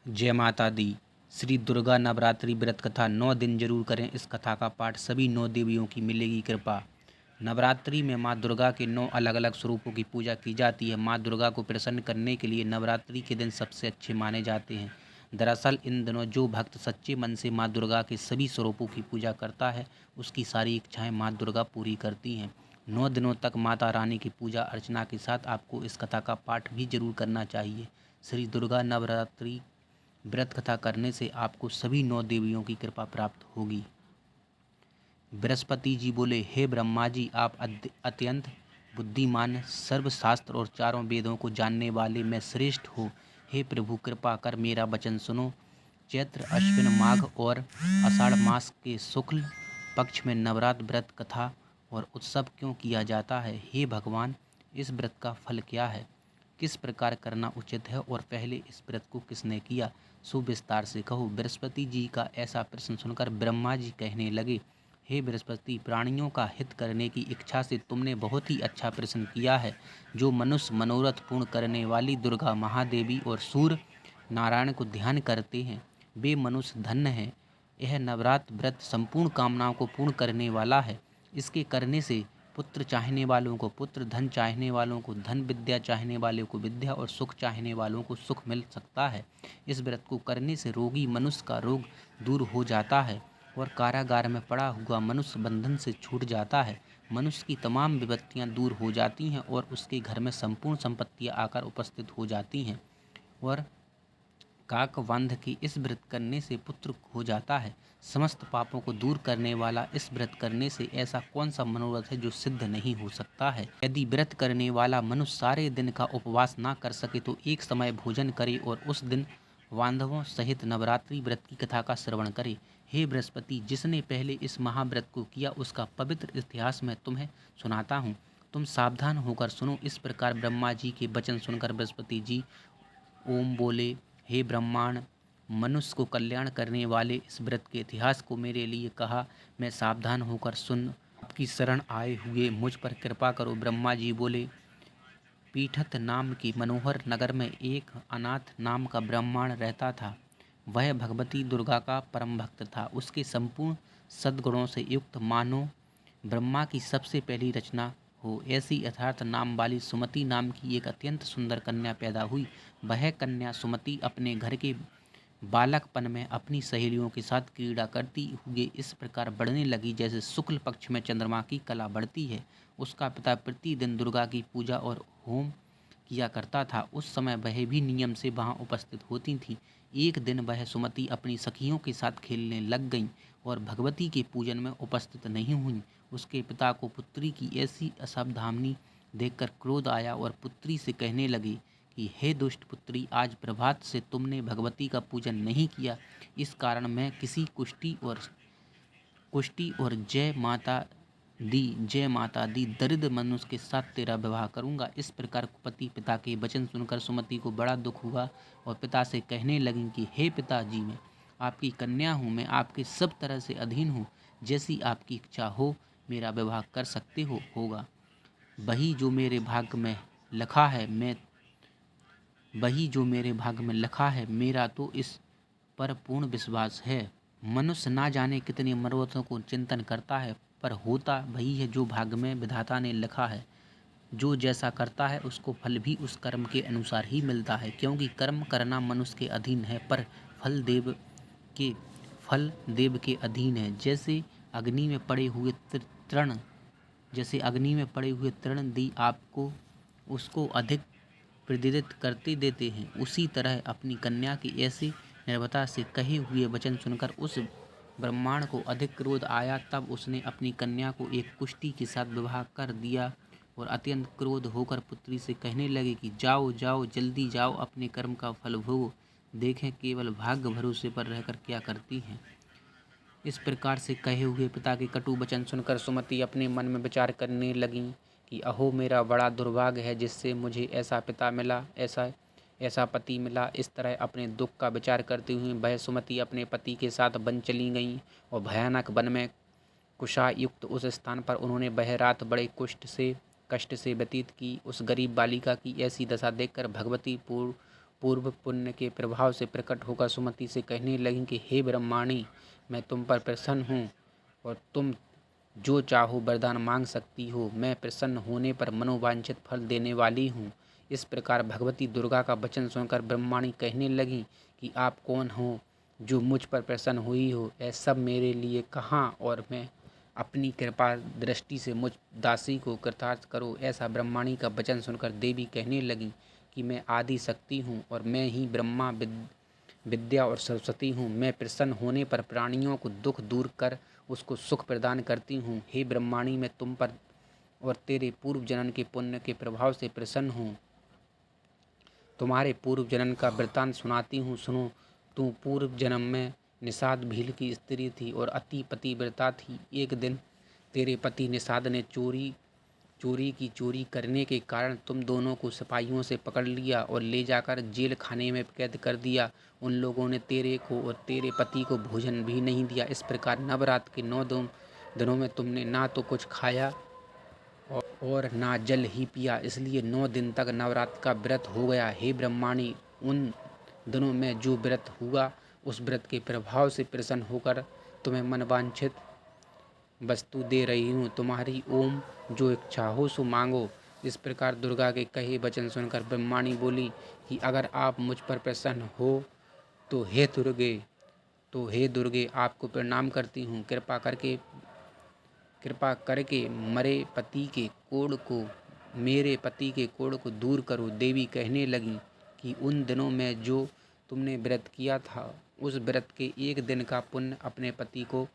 जय माता दी। श्री दुर्गा नवरात्रि व्रत कथा 9 दिन जरूर करें। इस कथा का पाठ सभी 9 देवियों की मिलेगी कृपा। नवरात्रि में माँ दुर्गा के 9 अलग अलग स्वरूपों की पूजा की जाती है। माँ दुर्गा को प्रसन्न करने के लिए नवरात्रि के दिन सबसे अच्छे माने जाते हैं। दरअसल इन दिनों जो भक्त सच्चे मन से माँ दुर्गा के सभी स्वरूपों की पूजा करता है, उसकी सारी इच्छाएं माँ दुर्गा पूरी करती हैं। 9 दिनों तक माता रानी की पूजा अर्चना के साथ आपको इस कथा का पाठ भी जरूर करना चाहिए। श्री दुर्गा नवरात्रि व्रत कथा करने से आपको सभी 9 देवियों की कृपा प्राप्त होगी। बृहस्पति जी बोले, हे ब्रह्मा जी, आप अत्यंत बुद्धिमान, सर्वशास्त्र और चारों वेदों को जानने वाले में श्रेष्ठ हो। हे प्रभु, कृपा कर मेरा वचन सुनो। चैत्र, अश्विन, माघ और आषाढ़ मास के शुक्ल पक्ष में नवरात्र व्रत कथा और उत्सव क्यों किया जाता है? हे भगवान, इस व्रत का फल क्या है? किस प्रकार करना उचित है और पहले इस व्रत को किसने किया? सुविस्तार से कहो। बृहस्पति जी का ऐसा प्रश्न सुनकर ब्रह्मा जी कहने लगे, हे बृहस्पति, प्राणियों का हित करने की इच्छा से तुमने बहुत ही अच्छा प्रश्न किया है। जो मनुष्य मनोरथ पूर्ण करने वाली दुर्गा महादेवी और सूर्य नारायण को ध्यान करते हैं, वे मनुष्य धन्य हैं। यह नवरात्र व्रत संपूर्ण कामनाओं को पूर्ण करने वाला है। इसके करने से पुत्र चाहने वालों को पुत्र, धन चाहने वालों को धन, विद्या चाहने वालों को विद्या और सुख चाहने वालों को सुख मिल सकता है। इस व्रत को करने से रोगी मनुष्य का रोग दूर हो जाता है और कारागार में पड़ा हुआ मनुष्य बंधन से छूट जाता है। मनुष्य की तमाम विपत्तियां दूर हो जाती हैं और उसके घर में संपूर्ण संपत्तियां आकर उपस्थित हो जाती हैं। और काकवांध की इस व्रत करने से पुत्र हो जाता है। समस्त पापों को दूर करने वाला इस व्रत करने से ऐसा कौन सा मनोरथ है जो सिद्ध नहीं हो सकता है? यदि व्रत करने वाला मनुष्य सारे दिन का उपवास ना कर सके तो एक समय भोजन करे और उस दिन बांधवों सहित नवरात्रि व्रत की कथा का श्रवण करे। हे बृहस्पति, जिसने पहले इस महाव्रत को किया उसका पवित्र इतिहास मैं तुम्हें सुनाता हूँ। तुम सावधान होकर सुनो। इस प्रकार ब्रह्मा जी के वचन सुनकर बृहस्पति जी ओम बोले, हे ब्रह्मांड, मनुष्य को कल्याण करने वाले इस व्रत के इतिहास को मेरे लिए कहा। मैं सावधान होकर सुन आपकी शरण आए हुए मुझ पर कृपा करो। ब्रह्मा जी बोले, पीठत नाम के मनोहर नगर में एक अनाथ नाम का ब्राह्मण रहता था। वह भगवती दुर्गा का परम भक्त था। उसके संपूर्ण सद्गुणों से युक्त मानो ब्रह्मा की सबसे पहली रचना हो ऐसी यथार्थ नाम वाली सुमति नाम की एक अत्यंत सुंदर कन्या पैदा हुई। वह कन्या सुमति अपने घर के बालकपन में अपनी सहेलियों के साथ क्रीड़ा करती हुए इस प्रकार बढ़ने लगी जैसे शुक्ल पक्ष में चंद्रमा की कला बढ़ती है। उसका पिता प्रतिदिन दुर्गा की पूजा और होम किया करता था। उस समय वह भी नियम से वहां उपस्थित होती थी। एक दिन वह सुमति अपनी सखियों के साथ खेलने लग गई और भगवती के पूजन में उपस्थित नहीं हुई। उसके पिता को पुत्री की ऐसी असावधानी देखकर क्रोध आया और पुत्री से कहने लगे कि हे दुष्ट पुत्री, आज प्रभात से तुमने भगवती का पूजन नहीं किया। इस कारण मैं किसी कुष्टी और जय माता दी दरिद्र मनुष्य के साथ तेरा विवाह करूंगा। इस प्रकार कुपति पिता के वचन सुनकर सुमति को बड़ा दुख हुआ और पिता से कहने लगी कि हे पिताजी, मैं आपकी कन्या हूँ, मैं आपके सब तरह से अधीन हूँ। जैसी आपकी इच्छा हो मेरा विवाह कर सकते होगा। वही जो मेरे भाग्य में लिखा है मेरा तो इस पर पूर्ण विश्वास है। मनुष्य ना जाने कितने मनोरथों को चिंतन करता है, पर होता वही है जो भाग्य में विधाता ने लिखा है। जो जैसा करता है उसको फल भी उस कर्म के अनुसार ही मिलता है, क्योंकि कर्म करना मनुष्य के अधीन है पर फल देव के अधीन है। जैसे अग्नि में पड़े हुए तृण दी आपको उसको अधिक प्रदीप्त करते देते हैं, उसी तरह अपनी कन्या की ऐसी निर्भरता से कहे हुए वचन सुनकर उस ब्राह्मण को अधिक क्रोध आया। तब उसने अपनी कन्या को एक कुष्टी के साथ विवाह कर दिया और अत्यंत क्रोध होकर पुत्री से कहने लगे कि जाओ जाओ, जल्दी जाओ, अपने कर्म का फल भोगो, देखें केवल भाग्य भरोसे पर रहकर क्या करती हैं। इस प्रकार से कहे हुए पिता के कटु वचन सुनकर सुमति अपने मन में विचार करने लगी कि अहो, मेरा बड़ा दुर्भाग्य है जिससे मुझे ऐसा पिता मिला, ऐसा पति मिला। इस तरह अपने दुख का विचार करती हुई वह सुमति अपने पति के साथ वन चली गई और भयानक वन में कुशा युक्त उस स्थान पर उन्होंने वह रात बड़े कष्ट से व्यतीत की। उस गरीब बालिका की ऐसी दशा देखकर भगवती पूर्व पुण्य के प्रभाव से प्रकट होकर सुमति से कहने लगी कि हे ब्रह्माणी, मैं तुम पर प्रसन्न हूँ और तुम जो चाहो वरदान मांग सकती हो। मैं प्रसन्न होने पर मनोवांछित फल देने वाली हूँ। इस प्रकार भगवती दुर्गा का वचन सुनकर ब्रह्माणी कहने लगी कि आप कौन हो जो मुझ पर प्रसन्न हुई हो? यह सब मेरे लिए कहाँ, और मैं अपनी कृपा दृष्टि से मुझ दासी को कृतार्थ करो। ऐसा ब्रह्माणी का वचन सुनकर देवी कहने लगी कि मैं आदि शक्ति हूँ और मैं ही ब्रह्मा विद्या और सरस्वती हूँ। मैं प्रसन्न होने पर प्राणियों को दुख दूर कर उसको सुख प्रदान करती हूँ। हे ब्रह्माणी, मैं तुम पर और तेरे पूर्व जन्म के पुण्य के प्रभाव से प्रसन्न हूँ। तुम्हारे पूर्व जन्म का वृत्तांत सुनाती हूँ, सुनो। तू पूर्व जन्म में निषाद भील की स्त्री थी और अति पतिव्रता थी। एक दिन तेरे पति निषाद ने चोरी करने के कारण तुम दोनों को सिपाहियों से पकड़ लिया और ले जाकर जेल खाने में कैद कर दिया। उन लोगों ने तेरे को और तेरे पति को भोजन भी नहीं दिया। इस प्रकार नवरात्र के 9 दिनों में तुमने ना तो कुछ खाया और ना जल ही पिया, इसलिए 9 दिन तक नवरात्र का व्रत हो गया। हे ब्रह्माणी, उन दिनों में जो व्रत हुआ उस व्रत के प्रभाव से प्रसन्न होकर तुम्हें मनवांछित वस्तु दे रही हूँ। तुम्हारी ओम जो इच्छा हो सो मांगो। इस प्रकार दुर्गा के कहे वचन सुनकर ब्रह्माणी बोली कि अगर आप मुझ पर प्रसन्न हो तो हे दुर्गे आपको प्रणाम करती हूँ। कृपा करके मेरे पति के कोढ़ को दूर करो। देवी कहने लगी कि उन दिनों में जो तुमने व्रत किया था उस व्रत के एक दिन का पुण्य अपने पति को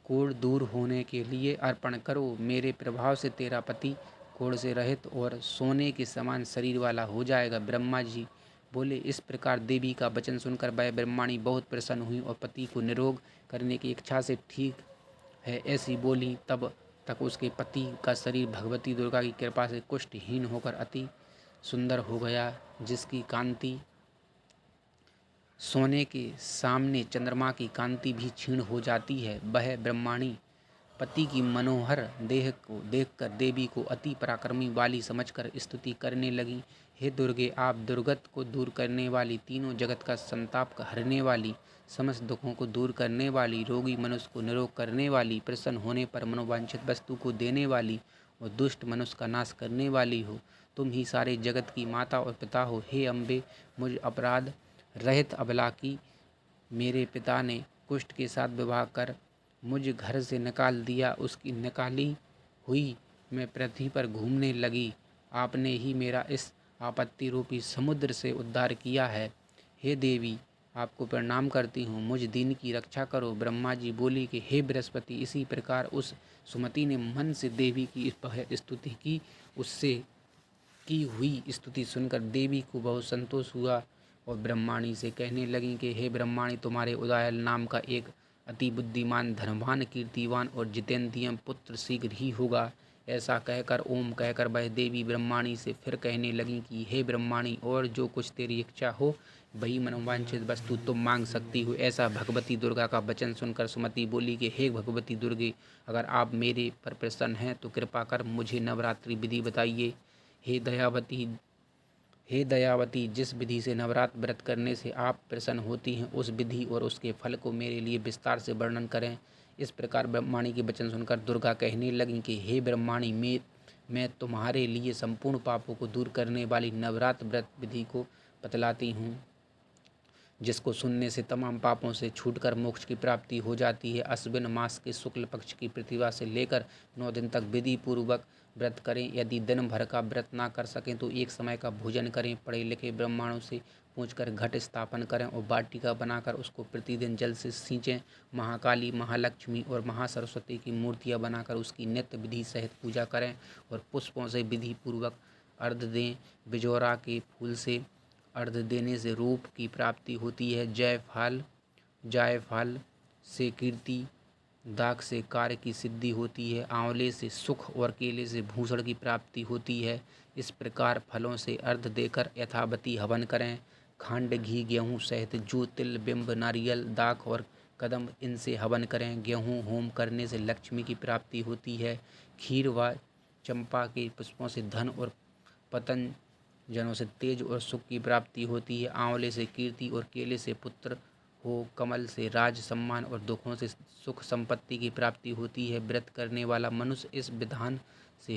कोढ़ दूर होने के लिए अर्पण करो। मेरे प्रभाव से तेरा पति कोढ़ से रहित और सोने के समान शरीर वाला हो जाएगा। ब्रह्मा जी बोले। इस प्रकार देवी का वचन सुनकर वह ब्रह्माणी बहुत प्रसन्न हुई और पति को निरोग करने की इच्छा से ठीक है ऐसी बोली। तब तक उसके पति का शरीर भगवती दुर्गा की कृपा से कुष्ठहीन होकर अति सुंदर हो गया, जिसकी कांति सोने के सामने चंद्रमा की कांति भी क्षीण हो जाती है। वह ब्रह्माणी पति की मनोहर देह को देखकर देवी को अति पराक्रमी वाली समझकर स्तुति करने लगी। हे दुर्गे, आप दुर्गत को दूर करने वाली, तीनों जगत का संताप हरने वाली, समस्त दुखों को दूर करने वाली, रोगी मनुष्य को निरोग करने वाली, प्रसन्न होने पर मनोवांछित वस्तु को देने वाली और दुष्ट मनुष्य का नाश करने वाली हो। तुम ही सारे जगत की माता और पिता हो। हे अम्बे, मुझ अपराध रहित अबला की मेरे पिता ने कुष्ठ के साथ विवाह कर मुझ घर से निकाल दिया। उसकी निकाली हुई मैं पृथ्वी पर घूमने लगी। आपने ही मेरा इस आपत्ति रूपी समुद्र से उद्धार किया है। हे देवी, आपको प्रणाम करती हूँ, मुझ दीन की रक्षा करो। ब्रह्मा जी बोली कि हे बृहस्पति। इसी प्रकार उस सुमति ने मन से देवी की स्तुति की। उससे की हुई स्तुति सुनकर देवी को बहुत संतोष हुआ और ब्रह्माणी से कहने लगी कि हे ब्रह्माणी, तुम्हारे उदयन नाम का एक अति बुद्धिमान, धनवान, कीर्तिवान और जितेंद्रिय पुत्र शीघ्र ही होगा। ऐसा कहकर ओम कहकर वह देवी ब्रह्माणी से फिर कहने लगी कि हे ब्रह्माणी, और जो कुछ तेरी इच्छा हो वही मनोवांछित वस्तु तुम मांग सकती हो। ऐसा भगवती दुर्गा का वचन सुनकर सुमति बोली कि हे भगवती दुर्गे, अगर आप मेरे पर प्रसन्न हैं तो कृपा कर मुझे नवरात्रि विधि बताइए। हे दयावती, जिस विधि से नवरात्र व्रत करने से आप प्रसन्न होती हैं उस विधि और उसके फल को मेरे लिए विस्तार से वर्णन करें। इस प्रकार ब्रह्माणी के वचन सुनकर दुर्गा कहने लगी कि हे ब्रह्माणी, मैं तुम्हारे लिए संपूर्ण पापों को दूर करने वाली नवरात्र व्रत विधि को बतलाती हूँ, जिसको सुनने से तमाम पापों से छूटकर मोक्ष की प्राप्ति हो जाती है। अश्विन मास के शुक्ल पक्ष की प्रतिभा से लेकर 9 दिन तक विधि पूर्वक व्रत करें। यदि दिन भर का व्रत ना कर सकें तो एक समय का भोजन करें। पढ़े लिखे ब्राह्मणों से पूछकर घट स्थापन करें और वाटिका बनाकर उसको प्रतिदिन जल से सींचें। महाकाली, महालक्ष्मी और महासरस्वती की मूर्तियाँ बनाकर उसकी नित्य विधि सहित पूजा करें और पुष्पों से विधि पूर्वक अर्घ दें। बिजौरा के फूल से अर्घ देने से रूप की प्राप्ति होती है। जायफल से कीर्ति, दाख से कार्य की सिद्धि होती है। आंवले से सुख और केले से भूषण की प्राप्ति होती है। इस प्रकार फलों से अर्घ देकर यथावती हवन करें। खंड, घी, गेहूँ सहित जो तिल, बिंब, नारियल, दाख और कदम, इनसे हवन करें। गेहूँ होम करने से लक्ष्मी की प्राप्ति होती है। खीर व चंपा के पुष्पों से धन और जनों से तेज और सुख की प्राप्ति होती है। आंवले से कीर्ति और केले से पुत्र हो, कमल से राज सम्मान और दुखों से सुख संपत्ति की प्राप्ति होती है। व्रत करने वाला मनुष्य इस विधान से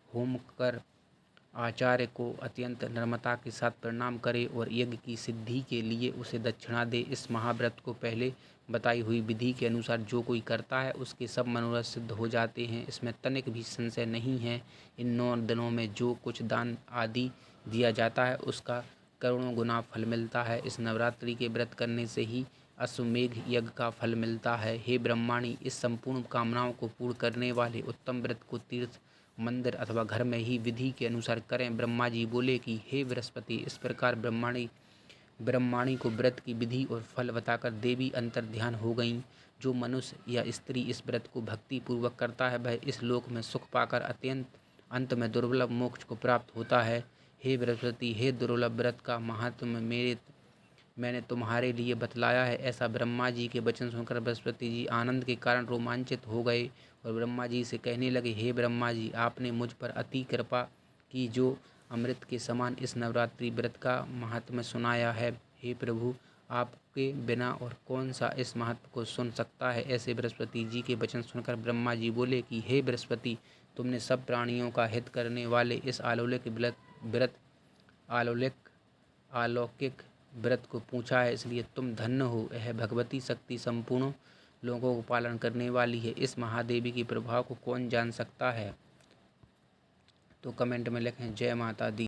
होम कर आचार्य को अत्यंत नम्रता के साथ प्रणाम करे और यज्ञ की सिद्धि के लिए उसे दक्षिणा दे। इस महाव्रत को पहले बताई हुई विधि के अनुसार जो कोई करता है उसके सब मनोरथ सिद्ध हो जाते हैं, इसमें तनिक भी संशय नहीं है। इन 9 दिनों में जो कुछ दान आदि दिया जाता है उसका करोड़ों गुना फल मिलता है। इस नवरात्रि के व्रत करने से ही अश्वमेघ यज्ञ का फल मिलता है। हे ब्रह्माणी, इस संपूर्ण कामनाओं को पूर्ण करने वाले उत्तम व्रत को तीर्थ, मंदिर अथवा घर में ही विधि के अनुसार करें। ब्रह्मा जी बोले कि हे बृहस्पति, इस प्रकार ब्रह्माणी को व्रत की विधि और फल बताकर देवी अंतर्ध्यान हो गईं। जो मनुष्य या स्त्री इस व्रत को भक्ति पूर्वक करता है वह इस लोक में सुख पाकर अत्यंत अंत में दुर्लभ मोक्ष को प्राप्त होता है। हे बृहस्पति, हे दुर्लभ व्रत का महात्म्य मैंने तुम्हारे लिए बतलाया है। ऐसा ब्रह्मा जी के वचन सुनकर बृहस्पति जी आनंद के कारण रोमांचित हो गए और ब्रह्मा जी से कहने लगे, हे ब्रह्मा जी, आपने मुझ पर अति कृपा की जो अमृत के समान इस नवरात्रि व्रत का महात्म्य सुनाया है। हे प्रभु, आपके बिना और कौन सा इस महत्व को सुन सकता है। ऐसे बृहस्पति जी के वचन सुनकर ब्रह्मा जी बोले कि हे बृहस्पति, तुमने सब प्राणियों का हित करने वाले इस अलौकिक व्रत को पूछा है, इसलिए तुम धन्य हो। यह भगवती शक्ति संपूर्ण लोगों को पालन करने वाली है। इस महादेवी के प्रभाव को कौन जान सकता है। तो कमेंट में लिखें जय माता दी।